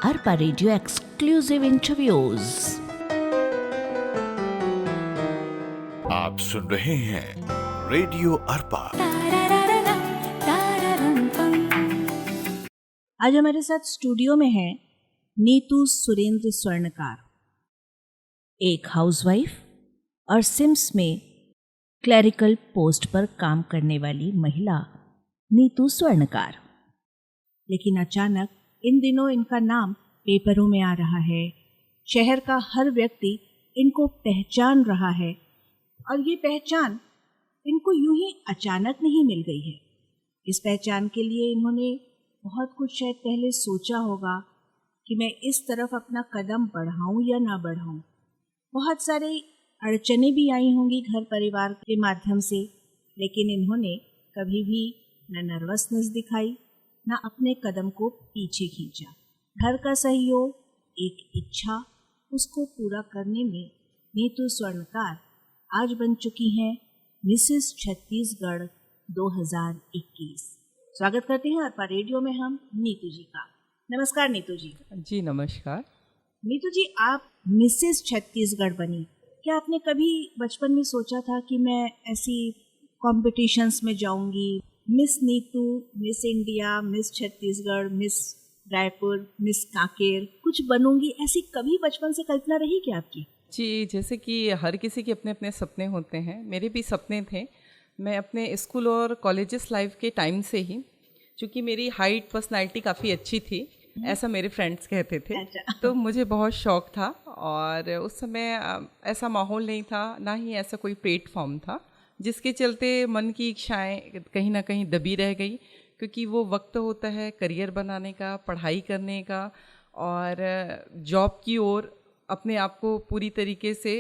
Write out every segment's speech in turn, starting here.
Arpa radio exclusive interviews. आप सुन रहे हैं रेडियो अरपा। आज हमारे साथ स्टूडियो में है नीतू सुरेंद्र स्वर्णकार, एक हाउसवाइफ और सिम्स में क्लरिकल पोस्ट पर काम करने वाली महिला नीतू स्वर्णकार। लेकिन अचानक इन दिनों इनका नाम पेपरों में आ रहा है, शहर का हर व्यक्ति इनको पहचान रहा है और ये पहचान इनको यूं ही अचानक नहीं मिल गई है। इस पहचान के लिए इन्होंने बहुत कुछ शायद पहले सोचा होगा कि मैं इस तरफ अपना कदम बढ़ाऊं या ना बढ़ाऊं। बहुत सारी अड़चनें भी आई होंगी घर परिवार के माध्यम से, लेकिन इन्होंने कभी भी न नर्वसनेस दिखाई, न अपने कदम को पीछे खींचा। घर का सहयोग, एक इच्छा, उसको पूरा करने में नीतू स्वर्णकार आज बन चुकी हैं मिसेस छत्तीसगढ़ 2021। स्वागत करते हैं अरपा रेडियो में हम नीतू जी का। नमस्कार नीतू जी। जी नमस्कार। नीतू जी, आप मिसेस छत्तीसगढ़ बनी, क्या आपने कभी बचपन में सोचा था कि मैं ऐसी कॉम्पिटिशन्स में जाऊंगी, miss Neetu, miss India, miss Chhattisgarh, miss Raipur, miss Kanker कुछ बनूंगी, ऐसी कभी बचपन से कल्पना रही क्या आपकी? जी, जैसे कि हर किसी के अपने अपने सपने होते हैं, मेरे भी सपने थे। मैं अपने स्कूल और कॉलेजेस लाइफ के टाइम से ही, चूँकि मेरी हाइट पर्सनालिटी काफ़ी अच्छी थी, ऐसा मेरे फ्रेंड्स कहते थे, तो मुझे बहुत शौक था। और उस समय ऐसा माहौल नहीं था, ना ही ऐसा कोई प्लेटफॉर्म था, जिसके चलते मन की इच्छाएं कहीं ना कहीं दबी रह गई, क्योंकि वो वक्त होता है करियर बनाने का, पढ़ाई करने का और जॉब की ओर अपने आप को पूरी तरीके से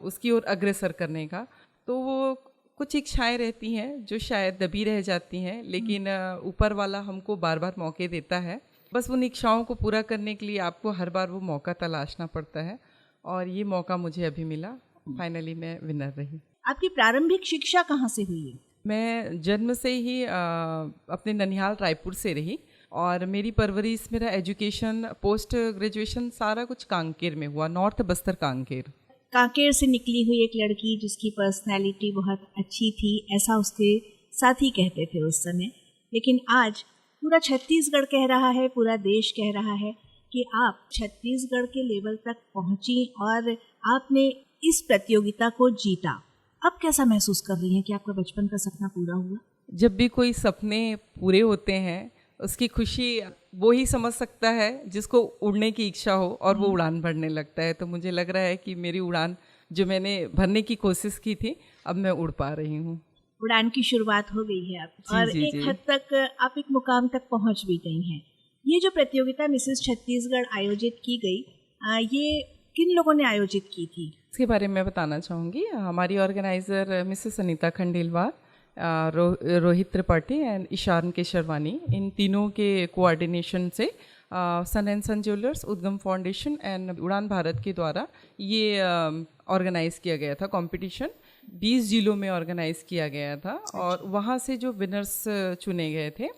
उसकी ओर अग्रसर करने का। तो वो कुछ इच्छाएं रहती हैं जो शायद दबी रह जाती हैं, लेकिन ऊपर वाला हमको बार बार मौके देता है। बस उन इच्छाओं को पूरा करने के लिए आपको हर बार वो मौका तलाशना पड़ता है, और ये मौका मुझे अभी मिला। फाइनली मैं विनर रही। आपकी प्रारंभिक शिक्षा कहाँ से हुई है? मैं जन्म से ही अपने ननिहाल रायपुर से रही, और मेरी परवरिश, मेरा एजुकेशन, पोस्ट ग्रेजुएशन सारा कुछ कांकेर में हुआ, नॉर्थ बस्तर कांकेर। कांकेर से निकली हुई एक लड़की जिसकी पर्सनैलिटी बहुत अच्छी थी, ऐसा उसके साथी कहते थे उस समय। लेकिन आज पूरा छत्तीसगढ़ कह रहा है, पूरा देश कह रहा है कि आप छत्तीसगढ़ के लेवल तक पहुंची और आपने इस प्रतियोगिता को जीता। अब कैसा महसूस कर रही हैं कि आपका बचपन का सपना पूरा हुआ? जब भी कोई सपने पूरे होते हैं, उसकी खुशी वो ही समझ सकता है जिसको उड़ने की इच्छा हो और वो उड़ान भरने लगता है। तो मुझे लग रहा है कि मेरी उड़ान जो मैंने भरने की कोशिश की थी, अब मैं उड़ पा रही हूँ। उड़ान की शुरुआत हो गई है अब, और जी, एक जी। हद तक आप एक मुकाम तक पहुंच भी गई हैं। ये जो प्रतियोगिता मिसेस छत्तीसगढ़ आयोजित की गई, ये किन लोगों ने आयोजित की थी? इसके बारे में मैं बताना चाहूँगी। हमारी organiser Mrs Anita Khandelwal, Rohit Tripathi and Ishan Kesharwani, इन तीनों के कोऑर्डिनेशन से Son and Son Jewellers, Udgam Foundation and Udaan Bharat के द्वारा ये ऑर्गेनाइज़ किया गया था। कंपटीशन 20 जिलों में ऑर्गेनाइज़ किया गया था, और वहाँ से जो विनर्स चुने गए थे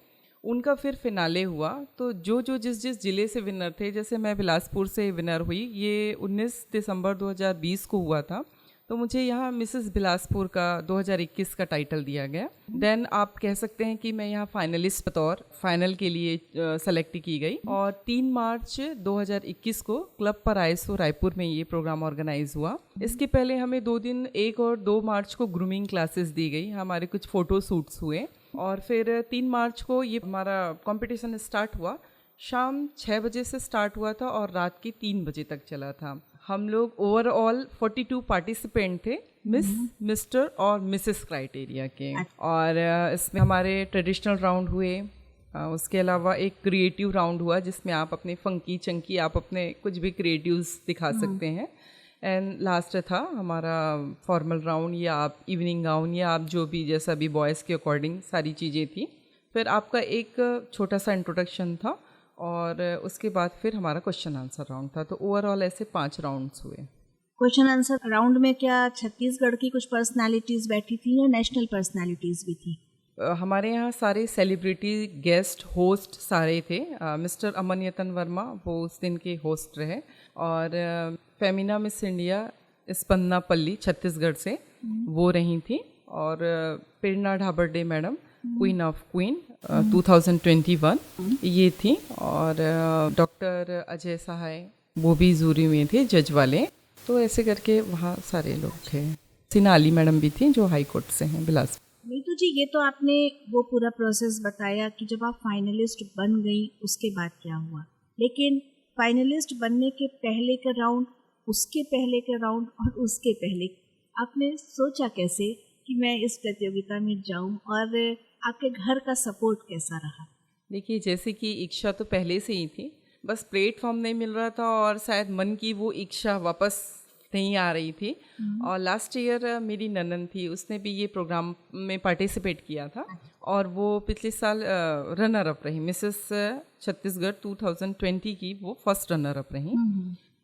उनका फिर फिनाले हुआ। तो जो जिस ज़िले से विनर थे, जैसे मैं बिलासपुर से विनर हुई, ये 19 दिसंबर 2020 को हुआ था, तो मुझे यहाँ मिसेस बिलासपुर का 2021 का टाइटल दिया गया। देन आप कह सकते हैं कि मैं यहाँ फाइनलिस्ट बतौर फाइनल के लिए सेलेक्ट की गई, और 3 मार्च 2021 को क्लब पर आईएसओ रायपुर में ये प्रोग्राम ऑर्गेनाइज हुआ। इसके पहले हमें 2 दिन, 1 और 2 मार्च को ग्रूमिंग क्लासेस दी गई, हमारे कुछ फ़ोटो शूट्स हुए, और फिर 3 मार्च को ये हमारा कंपटीशन स्टार्ट हुआ। शाम 6 बजे से स्टार्ट हुआ था और रात के 3 बजे तक चला था। हम लोग ओवरऑल 42 पार्टिसिपेंट थे, मिस, मिस्टर और मिसेस क्राइटेरिया के। और इसमें हमारे ट्रेडिशनल राउंड हुए, उसके अलावा एक क्रिएटिव राउंड हुआ जिसमें आप अपने फंकी चंकी, आप अपने कुछ भी क्रिएटिव्स दिखा सकते हैं। एंड लास्ट था हमारा फॉर्मल राउंड, या आप इवनिंग गाउन, या आप जो भी जैसा भी बॉयज़ के अकॉर्डिंग सारी चीज़ें थी। फिर आपका एक छोटा सा इंट्रोडक्शन था, और उसके बाद फिर हमारा क्वेश्चन आंसर राउंड था। तो ओवरऑल ऐसे 5 राउंड्स हुए। क्वेश्चन आंसर राउंड में क्या छत्तीसगढ़ की कुछ पर्सनालिटीज़ बैठी थी या नेशनल पर्सनालिटीज़ भी थी? हमारे यहाँ सारे सेलिब्रिटी गेस्ट होस्ट सारे थे। मिस्टर अमन वर्मा वो उस दिन के होस्ट रहे, और फेमिना मिस इंडिया स्पंदना पल्ली छत्तीसगढ़ से वो रही थी, और प्रेरणा ढाबरडे मैडम क्वीन ऑफ क्वीन 2021 ये थी, और डॉक्टर अजय सहाय वो भी जूरी में थे जज वाले। तो ऐसे करके वहाँ सारे लोग थे। सिन्हा अली मैडम भी थी जो हाई कोर्ट से हैं बिलासपुर। नीतू जी, ये तो आपने वो पूरा प्रोसेस बताया कि जब आप फाइनलिस्ट बन गई उसके बाद क्या हुआ, लेकिन फाइनलिस्ट बनने के पहले का राउंड, उसके पहले का राउंड और उसके पहले, आपने सोचा कैसे कि मैं इस प्रतियोगिता में जाऊं, और आपके घर का सपोर्ट कैसा रहा? देखिए, जैसे कि इच्छा तो पहले से ही थी, बस प्लेटफॉर्म नहीं मिल रहा था, और शायद मन की वो इच्छा वापस नहीं आ रही थी। और लास्ट ईयर मेरी ननन थी, उसने भी ये प्रोग्राम में पार्टिसिपेट किया था, और वो पिछले साल रनर अप रही, मिसेस छत्तीसगढ़ 2020 की वो फर्स्ट रनर अप रही।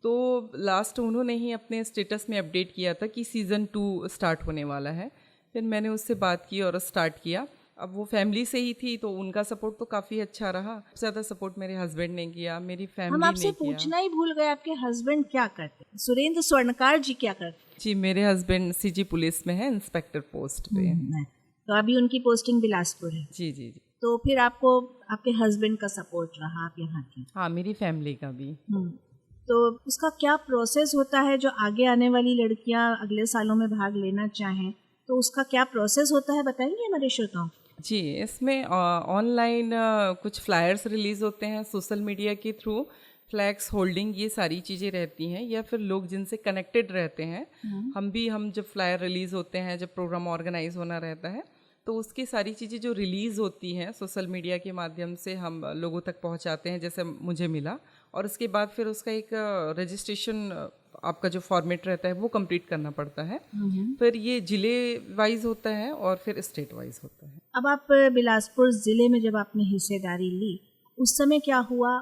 तो लास्ट उन्होंने ही अपने स्टेटस में अपडेट किया था कि सीज़न 2 स्टार्ट होने वाला है। फिर मैंने उससे बात की और स्टार्ट किया। अब वो फैमिली से ही थी तो उनका सपोर्ट तो काफ़ी अच्छा रहा। ज़्यादा सपोर्ट मेरे हस्बैंड ने किया, मेरी फैमिली हम आपसे ने किया। पूछना ही भूल गए, आपके हस्बैंड क्या करते हैं? सुरेंद्र स्वर्णकार जी क्या करते हैं? जी, मेरे हस्बैंड सीजी पुलिस में है, इंस्पेक्टर पोस्ट पे। तो अभी उनकी पोस्टिंग बिलासपुर है। जी जी जी। तो फिर आपको आपके हस्बैंड का सपोर्ट रहा, आप यहाँ की। हाँ, मेरी फैमिली का भी। तो उसका क्या प्रोसेस होता है, जो आगे आने वाली लड़कियां अगले सालों में भाग लेना चाहें, तो उसका क्या प्रोसेस होता है, बताएंगे हमारे श्रोताओं? जी, इसमें ऑनलाइन कुछ फ्लायर्स रिलीज़ होते हैं, सोशल मीडिया के थ्रू फ्लैग्स होल्डिंग ये सारी चीज़ें रहती हैं, या फिर लोग जिनसे कनेक्टेड रहते हैं। हम जब फ्लायर रिलीज़ होते हैं, जब प्रोग्राम ऑर्गेनाइज होना रहता है, तो उसकी सारी चीज़ें जो रिलीज़ होती हैं सोशल मीडिया के माध्यम से हम लोगों तक पहुंचाते हैं, जैसे मुझे मिला। और उसके बाद फिर उसका एक रजिस्ट्रेशन, आपका जो फॉर्मेट रहता है वो कंप्लीट करना पड़ता है। फिर ये ज़िले वाइज होता है और फिर स्टेट वाइज होता है। अब आप बिलासपुर ज़िले में जब आपने हिस्सेदारी ली, उस समय क्या हुआ,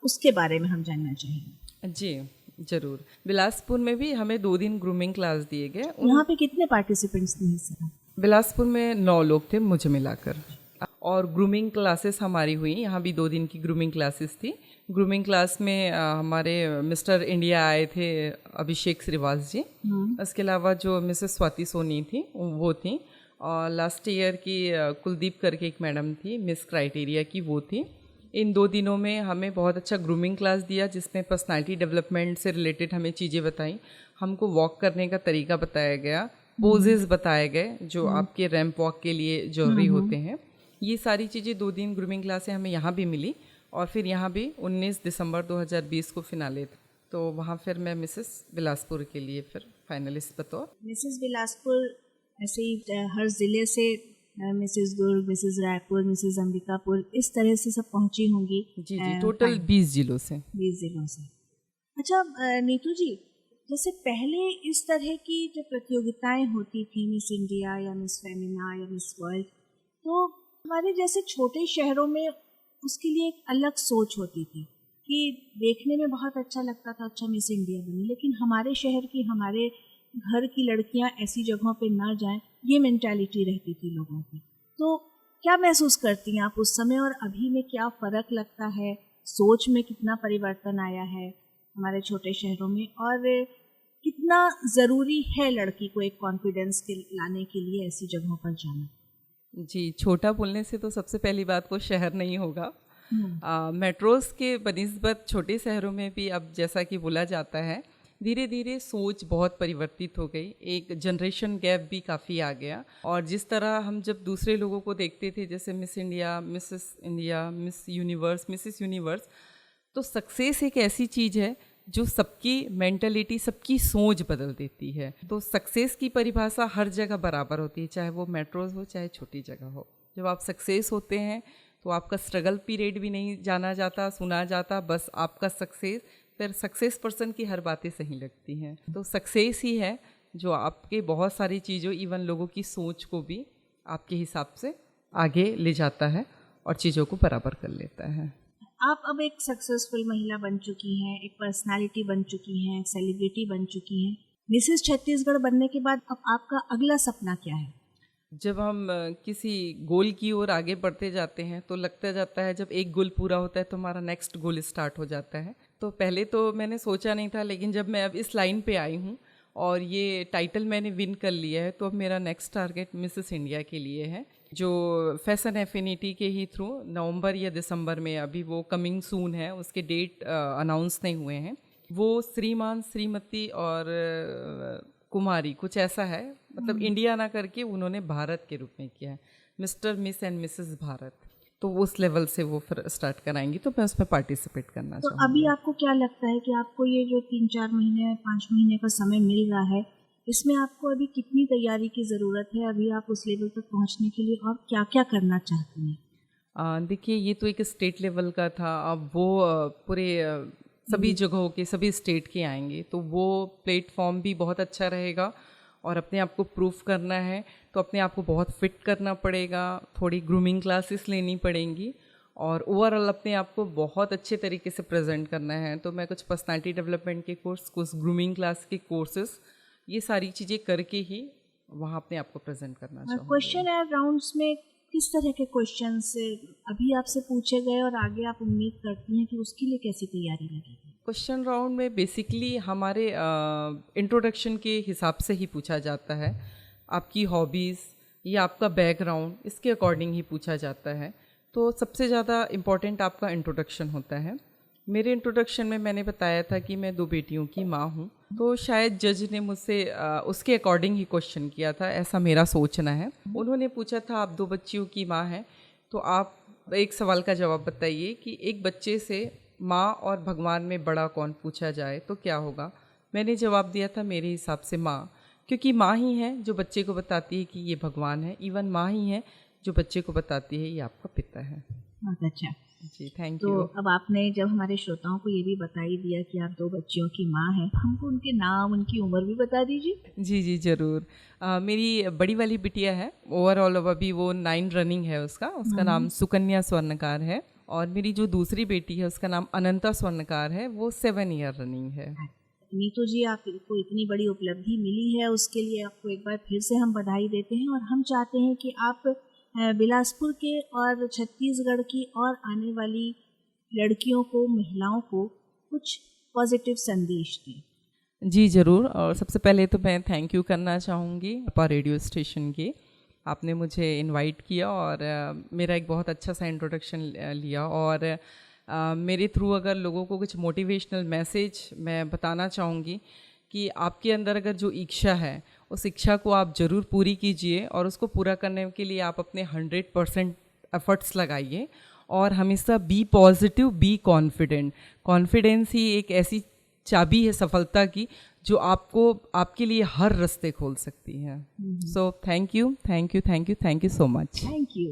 उसके बारे में हम जानना चाहेंगे। जी ज़रूर। बिलासपुर में भी हमें 2 दिन ग्रूमिंग क्लास दिए गए। यहाँ पे कितने पार्टिसिपेंट्स ने हिस्सा? बिलासपुर में 9 लोग थे मुझे मिलाकर, और ग्रूमिंग क्लासेस हमारी हुई। यहाँ भी 2 दिन की ग्रूमिंग क्लासेस थी। ग्रूमिंग क्लास में हमारे मिस्टर इंडिया आए थे अभिषेक श्रीवास जी। इसके अलावा जो मिसेस स्वाति सोनी थी वो थी, और लास्ट ईयर की कुलदीप करके एक मैडम थी, मिस क्राइटेरिया की, वो थी। इन 2 दिनों में हमें बहुत अच्छा ग्रूमिंग क्लास दिया, जिसमें पर्सनालिटी डेवलपमेंट से रिलेटेड हमें चीज़ें बताई। हमको वॉक करने का तरीका बताया गया, पोजेस बताए गए जो आपके रैंप वॉक के लिए जरूरी होते हैं। ये सारी चीज़ें 2 दिन ग्रूमिंग क्लासें हमें यहाँ भी मिली, और फिर यहाँ भी 19 दिसंबर 2020 को फिनाले था, तो वहाँ फिर मैं मिसेस बिलासपुर के लिए फिर फाइनलिस्ट बतौर। मिसेस बिलासपुर ऐसे ही हर ज़िले से मिसेस दुर्ग, मिसेस रायपुर, मिसेस अंबिकापुर, इस तरह से सब पहुँची होंगी। जी जी, टोटल 20 जिलों से। 20 जिलों से। अच्छा नीतू जी, जैसे पहले इस तरह की जो प्रतियोगिताएं होती थी, मिस इंडिया या मिस फेमिना या मिस वर्ल्ड, तो हमारे जैसे छोटे शहरों में उसके लिए एक अलग सोच होती थी कि देखने में बहुत अच्छा लगता था, अच्छा मिस इंडिया बनी, लेकिन हमारे शहर की, हमारे घर की लड़कियां ऐसी जगहों पे ना जाएं, ये मेंटालिटी रहती थी लोगों की। तो क्या महसूस करती हैं आप उस समय और अभी में, क्या फ़र्क लगता है, सोच में कितना परिवर्तन आया है हमारे छोटे शहरों में, और कितना ज़रूरी है लड़की को एक कॉन्फिडेंस के लाने के लिए ऐसी जगहों पर जाना? जी, छोटा बोलने से तो सबसे पहली बात वो शहर नहीं होगा। मेट्रोज़ के बनिस्बत छोटे शहरों में भी अब जैसा कि बोला जाता है, धीरे धीरे सोच बहुत परिवर्तित हो गई। एक जनरेशन गैप भी काफ़ी आ गया, और जिस तरह हम जब दूसरे लोगों को देखते थे, जैसे miss India, miss universe, Mrs universe, तो सक्सेस एक ऐसी चीज़ है जो सबकी मेंटलिटी, सबकी सोच बदल देती है। तो सक्सेस की परिभाषा हर जगह बराबर होती है, चाहे वो मेट्रोज हो चाहे छोटी जगह हो। जब आप सक्सेस होते हैं तो आपका स्ट्रगल पीरियड भी नहीं जाना जाता, सुना जाता, बस आपका सक्सेस। फिर सक्सेस पर्सन की हर बातें सही लगती हैं। तो सक्सेस ही है जो आपके बहुत सारी चीज़ों, इवन लोगों की सोच को भी आपके हिसाब से आगे ले जाता है और चीज़ों को बराबर कर लेता है। आप अब एक सक्सेसफुल महिला बन चुकी हैं, एक पर्सनालिटी बन चुकी हैं, एक सेलिब्रिटी बन चुकी हैं। मिसेस छत्तीसगढ़ बनने के बाद अब आपका अगला सपना क्या है? जब हम किसी गोल की ओर आगे बढ़ते जाते हैं तो लगता जाता है जब एक गोल पूरा होता है तो हमारा नेक्स्ट गोल स्टार्ट हो जाता है। तो पहले तो मैंने सोचा नहीं था, लेकिन जब मैं अब इस लाइन पे आई हूँ और ये टाइटल मैंने विन कर लिया है तो अब मेरा नेक्स्ट टारगेट मिसेस इंडिया के लिए है, जो फैशन एफिनिटी के ही थ्रू नवंबर या दिसंबर में, अभी वो कमिंग सून है, उसके डेट अनाउंस नहीं हुए हैं। वो श्रीमान, श्रीमती और कुमारी कुछ ऐसा है, मतलब इंडिया ना करके उन्होंने भारत के रूप में किया है, mister, miss and Mrs Bharat. तो उस लेवल से वो फिर स्टार्ट कराएंगी, तो मैं उसमें पार्टिसिपेट करना तो चाहूँगी। अभी आपको क्या लगता है कि आपको ये जो 3-4 महीने 5 महीने का समय मिल रहा है, इसमें आपको अभी कितनी तैयारी की ज़रूरत है अभी आप उस लेवल तक पहुंचने के लिए, और क्या क्या करना चाहती हैं? देखिए, ये तो एक स्टेट लेवल का था, अब वो पूरे सभी जगहों के, सभी स्टेट के आएंगे, तो वो प्लेटफॉर्म भी बहुत अच्छा रहेगा। और अपने आप को प्रूफ करना है तो अपने आप को बहुत फिट करना पड़ेगा, थोड़ी ग्रूमिंग क्लासेस लेनी पड़ेंगी, और ओवरऑल अपने आप को बहुत अच्छे तरीके से प्रेजेंट करना है। तो मैं कुछ पर्सनालिटी डेवलपमेंट के कोर्स, कुछ ग्रूमिंग क्लास के कोर्सेस, ये सारी चीज़ें करके ही वहाँ अपने आप को प्रेजेंट करना चाहूँगी। क्वेश्चन एंड राउंड्स में किस तरह के क्वेश्चन अभी आपसे पूछे गए और आगे आप उम्मीद करती हैं कि उसके लिए कैसी तैयारी लगेगी? क्वेश्चन राउंड में बेसिकली हमारे इंट्रोडक्शन के हिसाब से ही पूछा जाता है, आपकी हॉबीज़ या आपका बैकग्राउंड, इसके अकॉर्डिंग ही पूछा जाता है। तो सबसे ज़्यादा इम्पॉर्टेंट आपका इंट्रोडक्शन होता है। मेरे इंट्रोडक्शन में मैंने बताया था कि मैं 2 बेटियों की माँ हूँ, तो शायद जज ने मुझसे उसके अकॉर्डिंग ही क्वेश्चन किया था, ऐसा मेरा सोचना है। उन्होंने पूछा था, आप 2 बच्चियों की माँ हैं, तो आप एक सवाल का जवाब बताइए कि एक बच्चे से माँ और भगवान में बड़ा कौन पूछा जाए तो क्या होगा। मैंने जवाब दिया था मेरे हिसाब से माँ, क्योंकि माँ ही है जो बच्चे को बताती है कि ये भगवान है, इवन माँ ही है जो बच्चे को बताती है ये आपका पिता है। बहुत अच्छा जी, थैंक तो यू। अब आपने जब हमारे श्रोताओं को ये भी बता ही दिया कि आप 2 बच्चियों की माँ हैं, हमको उनके नाम, उनकी उम्र भी बता दीजिए। जी जी ज़रूर। मेरी बड़ी वाली बिटिया है, ओवरऑल अभी वो 9 रनिंग है, उसका नाम सुकन्या स्वर्णकार है। और मेरी जो दूसरी बेटी है उसका नाम अनंता स्वर्णकार है, वो 7 ईयर रनिंग है। नीतू जी, आपको इतनी बड़ी उपलब्धि मिली है, उसके लिए आपको एक बार फिर से हम बधाई देते हैं। और हम चाहते हैं कि आप बिलासपुर के और छत्तीसगढ़ की और आने वाली लड़कियों को, महिलाओं को कुछ पॉजिटिव संदेश दें। जी ज़रूर। और सबसे पहले तो मैं थैंक यू करना चाहूँगी अपा रेडियो स्टेशन के, आपने मुझे इनवाइट किया और मेरा एक बहुत अच्छा सा इंट्रोडक्शन लिया। और मेरे थ्रू अगर लोगों को कुछ मोटिवेशनल मैसेज मैं बताना चाहूँगी कि आपके अंदर अगर जो इच्छा है, उस इच्छा को आप ज़रूर पूरी कीजिए, और उसको पूरा करने के लिए आप अपने 100% एफर्ट्स लगाइए। और हमेशा be positive, be confident. Confidence ही एक ऐसी चाबी है सफलता की जो आपको, आपके लिए हर रास्ते खोल सकती है। So thank you, thank you, thank you, thank you so much. Thank you.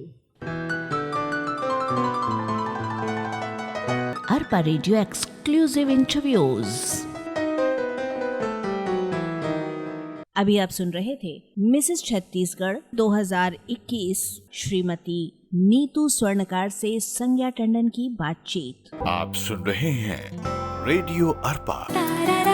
Arpa radio exclusive interviews. अभी आप सुन रहे थे मिसेस छत्तीसगढ़ 2021 श्रीमती नीतू स्वर्णकार से संज्ञा टंडन की बातचीत। आप सुन रहे हैं रेडियो अरपा।